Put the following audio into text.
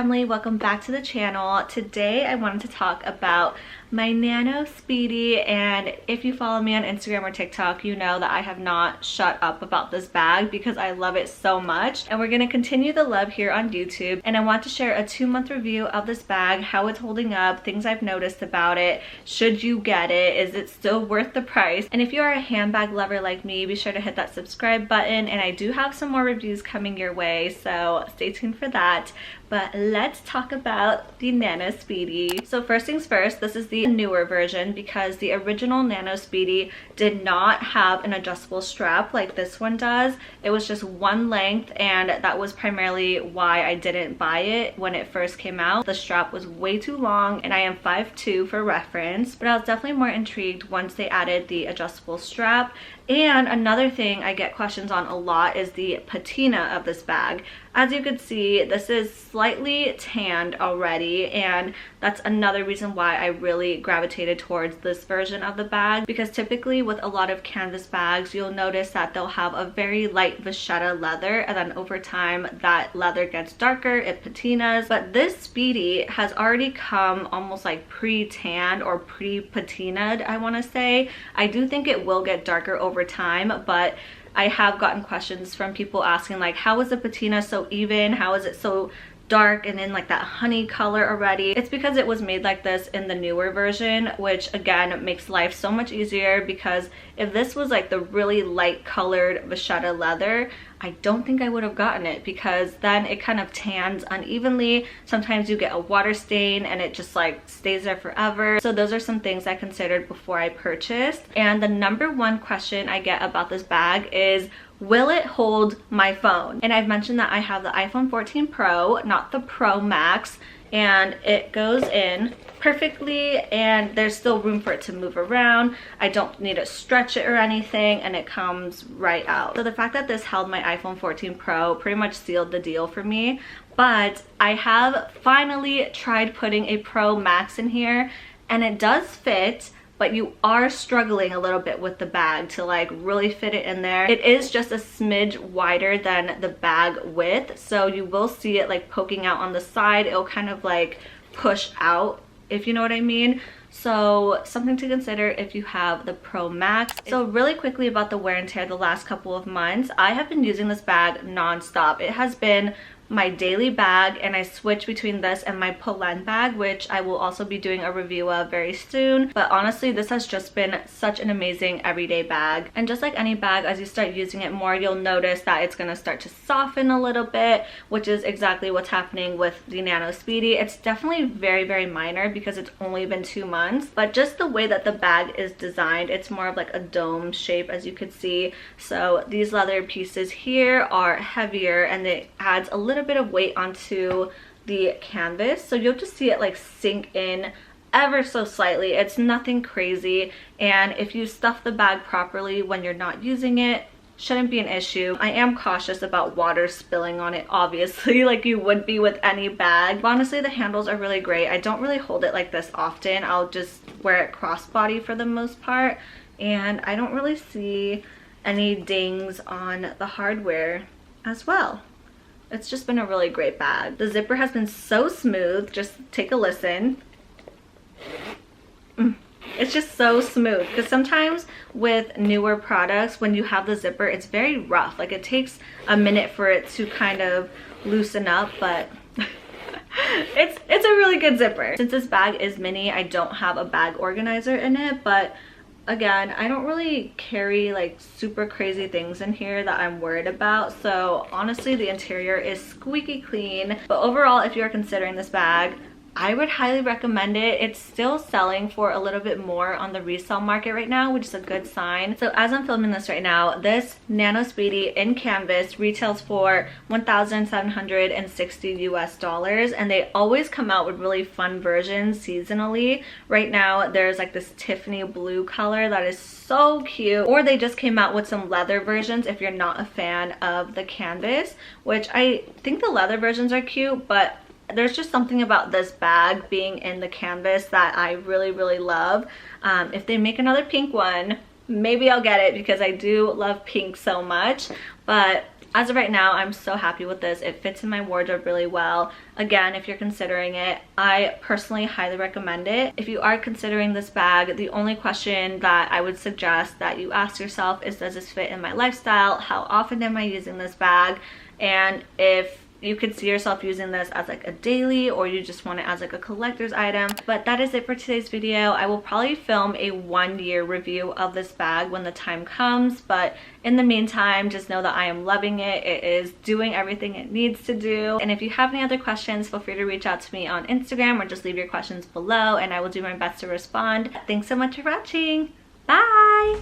Emily, welcome back to the channel. Today I wanted to talk about my Nano Speedy, and if you follow me on Instagram or TikTok, you know that I have not shut up about this bag because I love it so much, and we're going to continue the love here on YouTube. And I want to share a 2-month review of this bag, how it's holding up, things I've noticed about it, should you get it, is it still worth the price. And if you are a handbag lover like me, be sure to hit that subscribe button, and I do have some more reviews coming your way, so stay tuned for that. But let's talk about the Nano Speedy. So first things first, this is the newer version because the original Nano Speedy did not have an adjustable strap like this one does. It was just one length, and that was primarily why I didn't buy it when it first came out. The strap was way too long, and I am 5'2" for reference, but I was definitely more intrigued once they added the adjustable strap. And another thing I get questions on a lot is the patina of this bag. As you can see, this is slightly tanned already, and that's another reason why I really gravitated towards this version of the bag, because typically with a lot of canvas bags, you'll notice that they'll have a very light vachetta leather, and then over time that leather gets darker, it patinas. But this Speedy has already come almost like pre-tanned or pre-patinaed, I want to say. I do think it will get darker over time, but I have gotten questions from people asking like, how is the patina so even? How is it so dark and in like that honey color already? It's because it was made like this in the newer version, which again makes life so much easier, because if this was like the really light colored vachetta leather, I don't think I would have gotten it, because then it kind of tans unevenly. Sometimes you get a water stain and it just like stays there forever. So those are some things I considered before I purchased. And the number one question I get about this bag is, will it hold my phone? And I've mentioned that I have the iPhone 14 Pro, not the Pro Max, and it goes in perfectly, and there's still room for it to move around. I don't need to stretch it or anything, and it comes right out. So the fact that this held my iPhone 14 Pro pretty much sealed the deal for me. But I have finally tried putting a Pro Max in here, and it does fit, but you are struggling a little bit with the bag to like really fit it in there. It is just a smidge wider than the bag width, so you will see it like poking out on the side. It'll kind of like push out, if you know what I mean. So something to consider if you have the Pro Max. So really quickly about the wear and tear the last couple of months, I have been using this bag non-stop. It has been my daily bag, and I switch between this and my Polen bag, which I will also be doing a review of very soon. But honestly, this has just been such an amazing everyday bag. And just like any bag, as you start using it more, you'll notice that it's going to start to soften a little bit, which is exactly what's happening with the Nano Speedy. It's definitely very, very minor because it's only been 2 months, but just the way that the bag is designed, it's more of like a dome shape, as you could see. So these leather pieces here are heavier, and it adds a little bit of weight onto the canvas, so you'll just see it like sink in ever so slightly. It's nothing crazy, and if you stuff the bag properly when you're not using it, shouldn't be an issue. I am cautious about water spilling on it, obviously, like you would be with any bag. But honestly, the handles are really great. I don't really hold it like this often. I'll just wear it crossbody for the most part, and I don't really see any dings on the hardware as well. It's just been a really great bag. The zipper has been so smooth. Just take a listen. It's just so smooth, because sometimes with newer products, when you have the zipper, it's very rough. Like it takes a minute for it to kind of loosen up, but it's a really good zipper. Since this bag is mini, I don't have a bag organizer in it, but again, I don't really carry like super crazy things in here that I'm worried about. So honestly, the interior is squeaky clean. But overall, if you're considering this bag, I would highly recommend it. It's still selling for a little bit more on the resale market right now, which is a good sign. So as I'm filming this right now, this Nano Speedy in canvas retails for $1,760 US, and they always come out with really fun versions seasonally. Right now there's like this Tiffany blue color that is so cute, or they just came out with some leather versions if you're not a fan of the canvas, which I think the leather versions are cute, but there's just something about this bag being in the canvas that I really, really love. If they make another pink one, maybe I'll get it, because I do love pink so much. But as of right now, I'm so happy with this. It fits in my wardrobe really well. Again, if you're considering it, I personally highly recommend it. If you are considering this bag, the only question that I would suggest that you ask yourself is, does this fit in my lifestyle? How often am I using this bag? And if you could see yourself using this as like a daily, or you just want it as like a collector's item. But that is it for today's video. I will probably film a 1-year review of this bag when the time comes, but in the meantime, just know that I am loving it. It is doing everything it needs to do. And if you have any other questions, feel free to reach out to me on Instagram or just leave your questions below and I will do my best to respond. Thanks so much for watching. Bye!